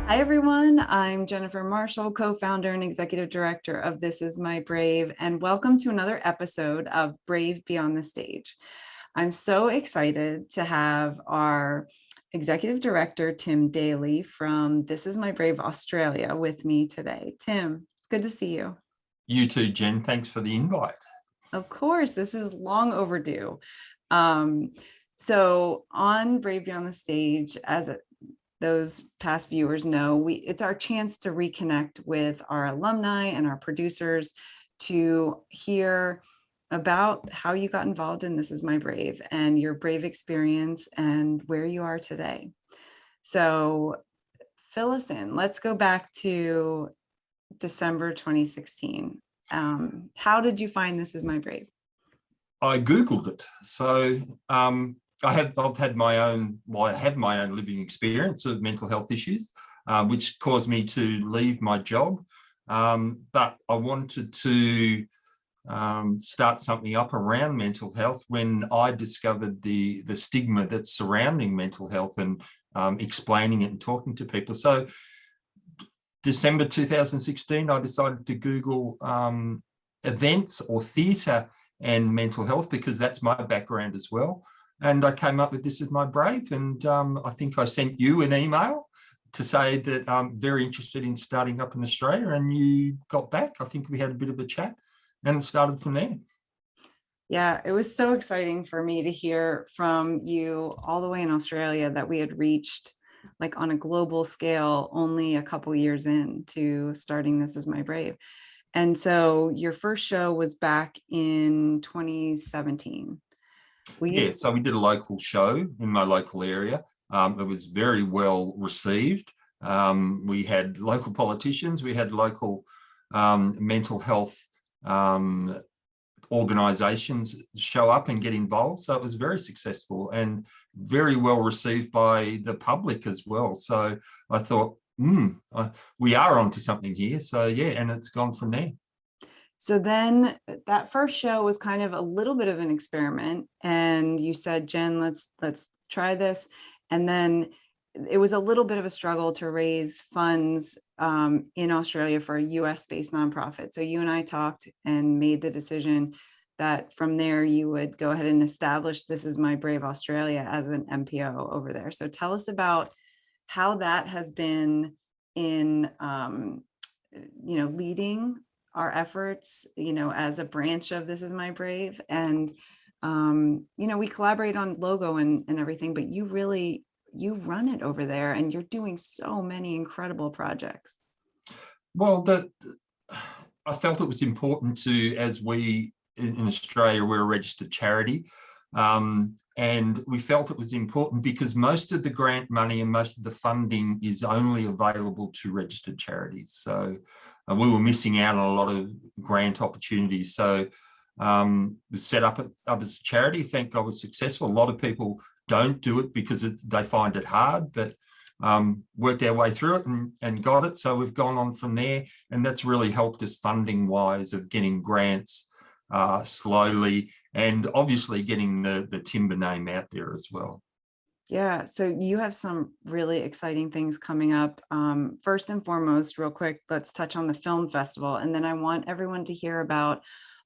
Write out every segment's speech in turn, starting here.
Hi, everyone. I'm Jennifer Marshall, co-founder and executive director of This Is My Brave, and welcome to another episode of Brave Beyond the Stage. I'm so excited to have our executive director, Tim Daly from This Is My Brave Australia with me today. Tim, it's good to see you. You too, Jen. Thanks for the invite. Of course, this is long overdue. So on Brave Beyond the Stage, those past viewers know, it's our chance to reconnect with our alumni and our producers to hear about how you got involved in This Is My Brave and your Brave experience and where you are today. So fill us in. Let's go back to December 2016. How did you find This Is My Brave? I Googled it. So I have my own living experience of mental health issues, which caused me to leave my job. But I wanted to start something up around mental health when I discovered the stigma that's surrounding mental health and explaining it and talking to people. So December 2016, I decided to Google events or theatre and mental health because that's my background as well. And I came up with This Is My Brave. And I think I sent you an email to say that I'm very interested in starting up in Australia, and you got back. I think we had a bit of a chat and it started from there. Yeah, it was so exciting for me to hear from you all the way in Australia that we had reached like on a global scale only a couple years into starting This Is My Brave. And so your first show was back in 2017. Yeah, so we did a local show in my local area. It was very well received. We had local politicians, we had local mental health organisations show up and get involved. So it was very successful and very well received by the public as well. So I thought, we are onto something here. So yeah, and it's gone from there. So then that first show was kind of a little bit of an experiment, and you said, Jen, let's try this. And then it was a little bit of a struggle to raise funds in Australia for a US-based nonprofit. So you and I talked and made the decision that from there you would go ahead and establish This Is My Brave Australia as an MPO over there. So tell us about how that has been in, leading our efforts, as a branch of This Is My Brave. And, we collaborate on logo and everything, but you run it over there and you're doing so many incredible projects. Well, I felt it was important to, as we in Australia, we're a registered charity. And we felt it was important because most of the grant money and most of the funding is only available to registered charities. So we were missing out on a lot of grant opportunities. So we set up as a charity. Thank God was successful. A lot of people don't do it because they find it hard, but worked our way through it and got it. So we've gone on from there, and that's really helped us funding wise of getting grants slowly, and obviously getting the Timbo name out there as well. Yeah, so you have some really exciting things coming up. First and foremost, real quick, let's touch on the film festival, and then I want everyone to hear about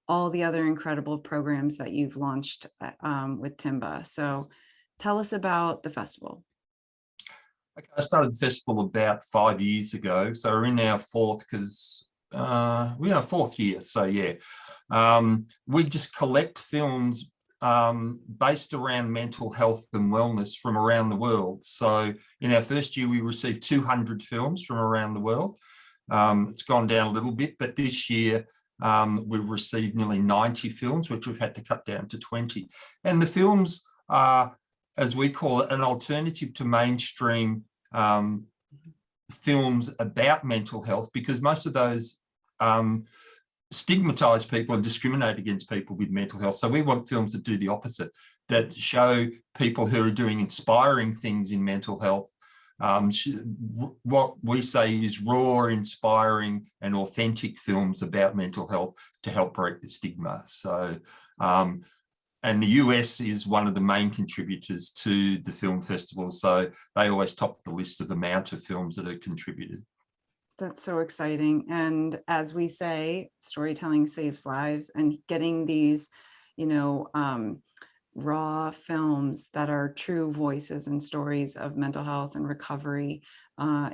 all the other incredible programs that you've launched with Timbo. So tell us about the festival. Okay, I started the festival about 5 years ago, so we're in our fourth we're in our fourth year. So yeah, we just collect films based around mental health and wellness from around the world. So in our first year, we received 200 films from around the world. It's gone down a little bit, but this year we've received nearly 90 films, which we've had to cut down to 20. And the films are, as we call it, an alternative to mainstream films about mental health, because most of those stigmatize people and discriminate against people with mental health. So we want films that do the opposite, that show people who are doing inspiring things in mental health. What we say is raw, inspiring and authentic films about mental health to help break the stigma. So and the US is one of the main contributors to the film festival. So they always top the list of the amount of films that are contributed. That's so exciting. And as we say, storytelling saves lives, and getting these, you know, raw films that are true voices and stories of mental health and recovery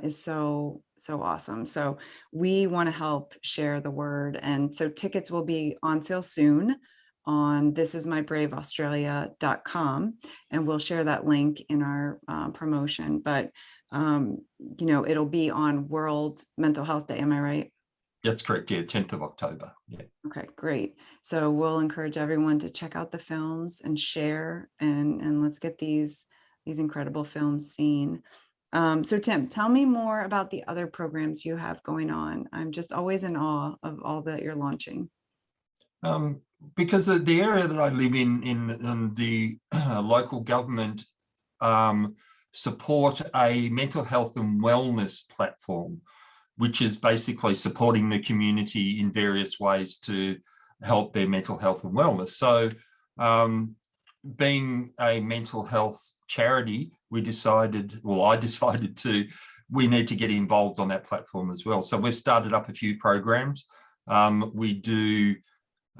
is so awesome. So we want to help share the word. And so tickets will be on sale soon on thisismybraveaustralia.com, and we'll share that link in our promotion. But you know, it'll be on World Mental Health Day. Am I right? That's correct. Yeah, 10th of October. Yeah. Okay, great. So we'll encourage everyone to check out the films and share, and let's get these incredible films seen. So Tim, tell me more about the other programs you have going on. I'm just always in awe of all that you're launching. Because the area that I live in the local government support a mental health and wellness platform, which is basically supporting the community in various ways to help their mental health and wellness. So being a mental health charity, I decided we need to get involved on that platform as well. So we've started up a few programs. We do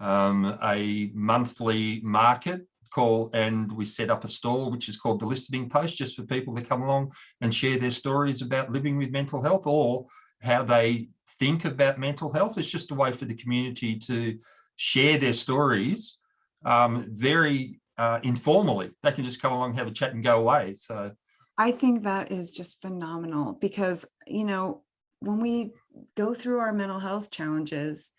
a monthly market call, and we set up a stall which is called the Listening Post, just for people to come along and share their stories about living with mental health or how they think about mental health. It's just a way for the community to share their stories very informally. They can just come along, have a chat and go away. So I think that is just phenomenal, because, you know, when we go through our mental health challenges,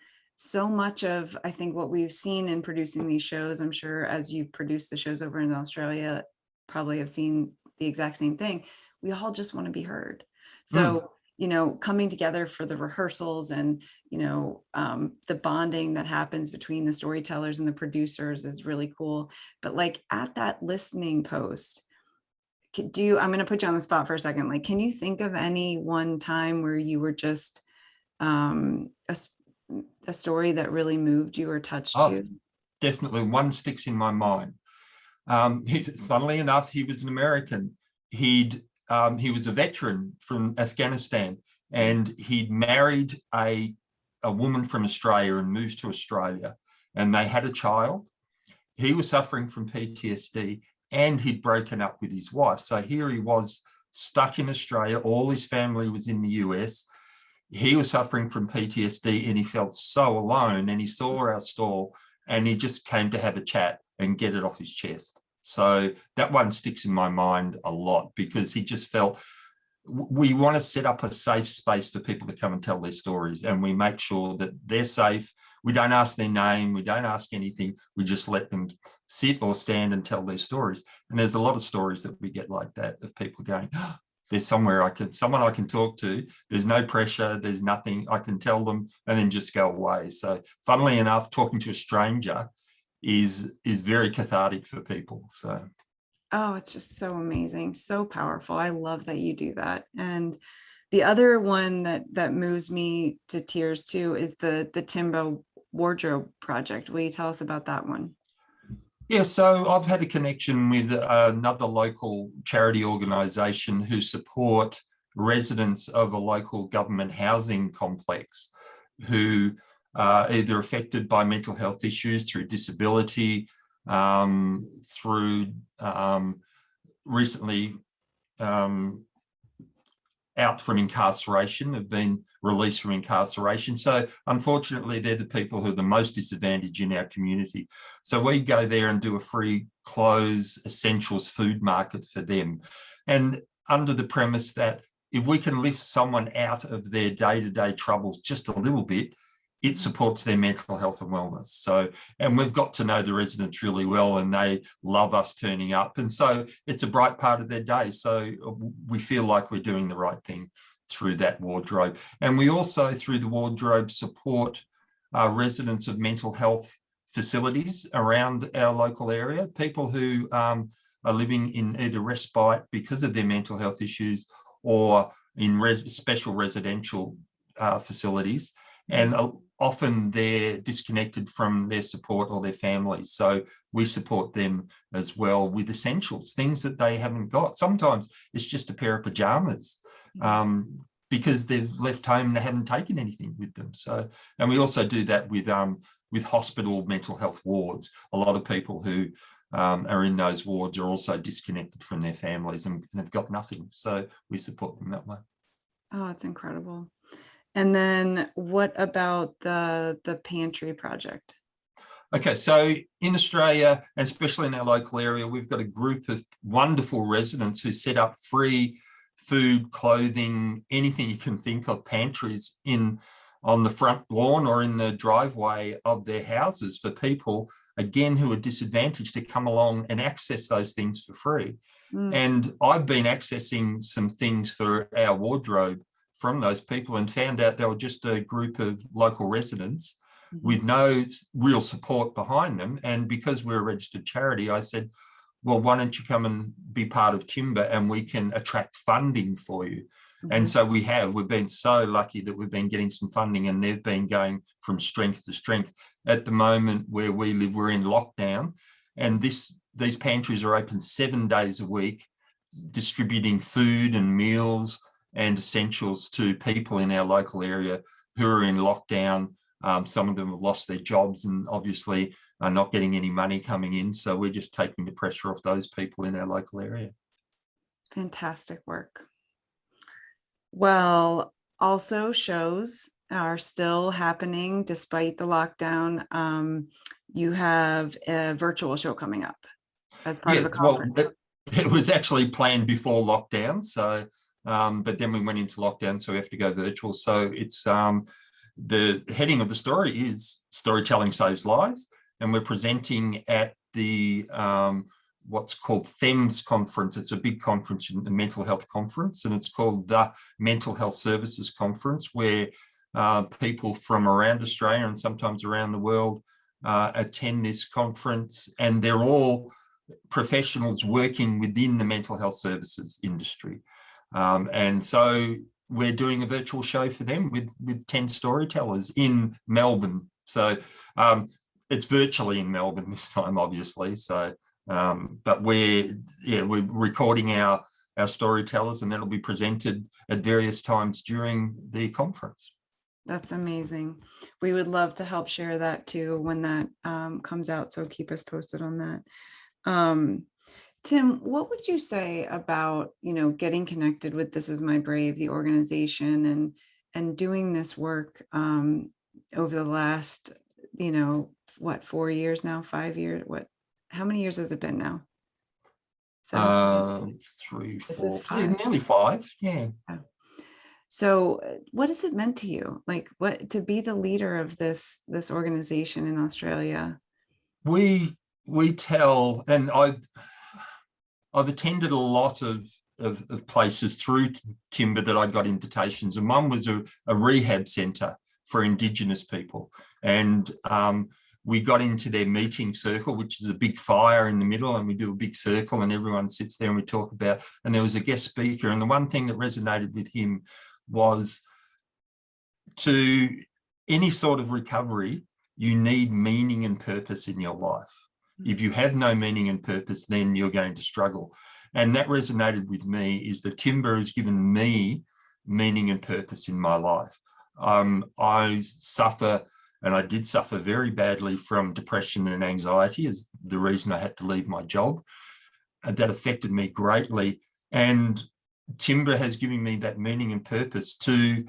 so much of, I think, what we've seen in producing these shows, I'm sure as you've produced the shows over in Australia, probably have seen the exact same thing. We all just want to be heard. So, you know, coming together for the rehearsals and, you know, the bonding that happens between the storytellers and the producers is really cool. But like at that listening post, I'm going to put you on the spot for a second. Like, can you think of any one time where you were just a story that really moved you or touched you? Definitely. One sticks in my mind. Funnily enough, he was an American. He was a veteran from Afghanistan, and he'd married a woman from Australia and moved to Australia, and they had a child. He was suffering from PTSD, and he'd broken up with his wife. So here he was stuck in Australia. All his family was in the US. He was suffering from PTSD, and he felt so alone, and he saw our stall and he just came to have a chat and get it off his chest. So that one sticks in my mind a lot, because he just felt we want to set up a safe space for people to come and tell their stories, and we make sure that they're safe. We don't ask their name. We don't ask anything. We just let them sit or stand and tell their stories. And there's a lot of stories that we get like that, of people going, oh, there's someone I can talk to. There's no pressure. There's nothing. I can tell them and then just go away. So funnily enough, talking to a stranger is very cathartic for people. So. Oh, it's just so amazing. So powerful. I love that you do that. And the other one that moves me to tears too is the Timbo wardrobe project. Will you tell us about that one? Yeah, so I've had a connection with another local charity organisation who support residents of a local government housing complex who are either affected by mental health issues through disability, through recently out from incarceration, have been released from incarceration. So unfortunately, they're the people who are the most disadvantaged in our community. So we go there and do a free clothes, essentials, food market for them. And under the premise that if we can lift someone out of their day-to-day troubles just a little bit, it supports their mental health and wellness. So, and we've got to know the residents really well, and they love us turning up. And so it's a bright part of their day. So we feel like we're doing the right thing through that wardrobe. And we also, through the wardrobe, support residents of mental health facilities around our local area, people who are living in either respite because of their mental health issues or in special residential facilities. And often they're disconnected from their support or their families. So we support them as well with essentials, things that they haven't got. Sometimes it's just a pair of pajamas because they've left home and they haven't taken anything with them. So, and we also do that with hospital mental health wards. A lot of people who are in those wards are also disconnected from their families and have got nothing. So we support them that way. Oh, it's incredible. And then what about the Pantry Project? Okay, so in Australia, and especially in our local area, we've got a group of wonderful residents who set up free food, clothing, anything you can think of, pantries on the front lawn or in the driveway of their houses for people, again, who are disadvantaged to come along and access those things for free. And I've been accessing some things for our wardrobe from those people and found out they were just a group of local residents with no real support behind them. And because we're a registered charity, I said, well, why don't you come and be part of Timber and we can attract funding for you. And so we've been so lucky that we've been getting some funding and they've been going from strength to strength. At the moment where we live, we're in lockdown, and these pantries are open 7 days a week, distributing food and meals and essentials to people in our local area who are in lockdown. Some of them have lost their jobs and obviously are not getting any money coming in. So we're just taking the pressure off those people in our local area. Fantastic work. Well, also shows are still happening despite the lockdown. You have a virtual show coming up as part of a conference. Well, it was actually planned before lockdown. So, but then we went into lockdown, so we have to go virtual. So it's the heading of the story is Storytelling Saves Lives. And we're presenting at the what's called THEMS conference. It's a big conference, the mental health conference, and it's called the Mental Health Services Conference, where people from around Australia and sometimes around the world attend this conference, and they're all professionals working within the mental health services industry. And so we're doing a virtual show for them with 10 storytellers in Melbourne. So it's virtually in Melbourne this time, obviously. So, but we're recording our storytellers, and that'll be presented at various times during the conference. That's amazing. We would love to help share that too when that comes out. So keep us posted on that. Tim, what would you say about, getting connected with This Is My Brave, the organization, and doing this work over the last, 4 years now, 5 years? How many years has it been now? 3, 4, nearly 5. Yeah. So what has it meant to you? Like, what to be the leader of this organization in Australia? We tell, and I've attended a lot of places through Timber that I got invitations, and one was a rehab centre for Indigenous people. And we got into their meeting circle, which is a big fire in the middle, and we do a big circle and everyone sits there and we talk about, and there was a guest speaker. And the one thing that resonated with him was, to any sort of recovery, you need meaning and purpose in your life. If you have no meaning and purpose, then you're going to struggle. And that resonated with me, is that Timber has given me meaning and purpose in my life. I suffer, and I did suffer very badly from depression and anxiety as the reason I had to leave my job. That affected me greatly. And Timber has given me that meaning and purpose to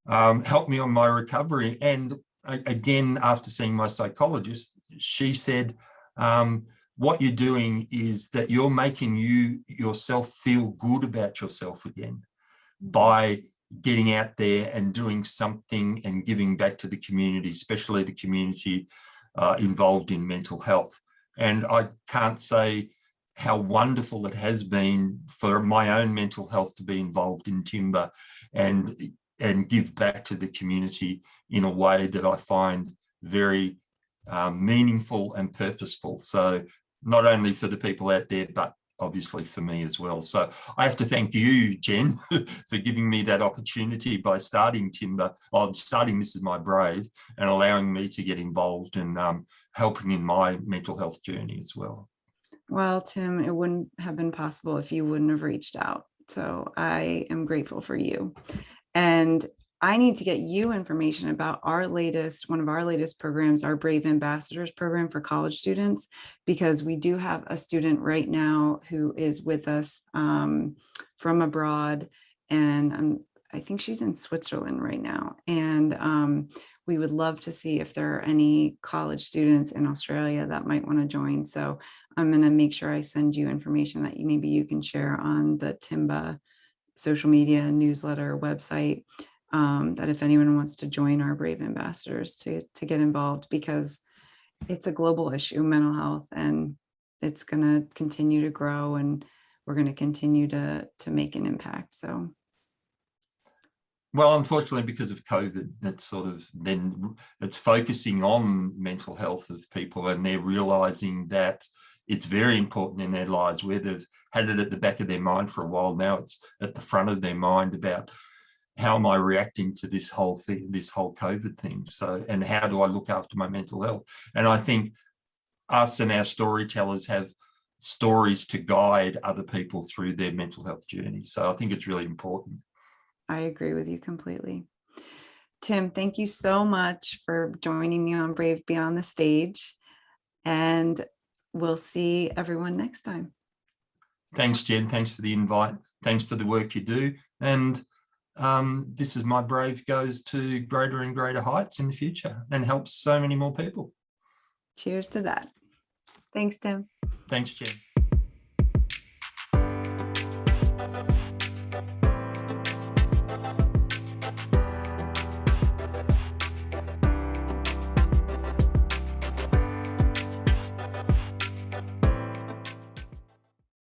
help me on my recovery. And again, after seeing my psychologist, she said, what you're doing is that you're making yourself feel good about yourself again by getting out there and doing something and giving back to the community, especially the community involved in mental health. And I can't say how wonderful it has been for my own mental health to be involved in Timber and give back to the community in a way that I find very meaningful and purposeful. So not only for the people out there, but obviously for me as well. So I have to thank you, Jen, for giving me that opportunity by starting Timber, starting This Is My Brave, and allowing me to get involved in helping in my mental health journey as well. Well, Tim, it wouldn't have been possible if you wouldn't have reached out. So I am grateful for you. And I need to get you information about one of our latest programs, our Brave Ambassadors program for college students, because we do have a student right now who is with us from abroad. And I think she's in Switzerland right now. And we would love to see if there are any college students in Australia that might want to join. So I'm going to make sure I send you information that maybe you can share on the Timba social media, newsletter, website, that if anyone wants to join our Brave Ambassadors to get involved, because it's a global issue, mental health, and it's going to continue to grow, and we're going to continue to make an impact. So. Well, unfortunately, because of COVID, that's sort of then it's focusing on mental health of people, and they're realizing that it's very important in their lives, where they've had it at the back of their mind for a while. Now it's at the front of their mind about how am I reacting to this whole thing, this whole COVID thing. So, and how do I look after my mental health? And I think us and our storytellers have stories to guide other people through their mental health journey. So I think it's really important. I agree with you completely. Tim, thank you so much for joining me on Brave Beyond the Stage. And we'll see everyone next time. Thanks, Jen. Thanks for the invite. Thanks for the work you do. And This Is My Brave goes to greater and greater heights in the future and helps so many more people. Cheers to that. Thanks, Tim. Thanks, Jen.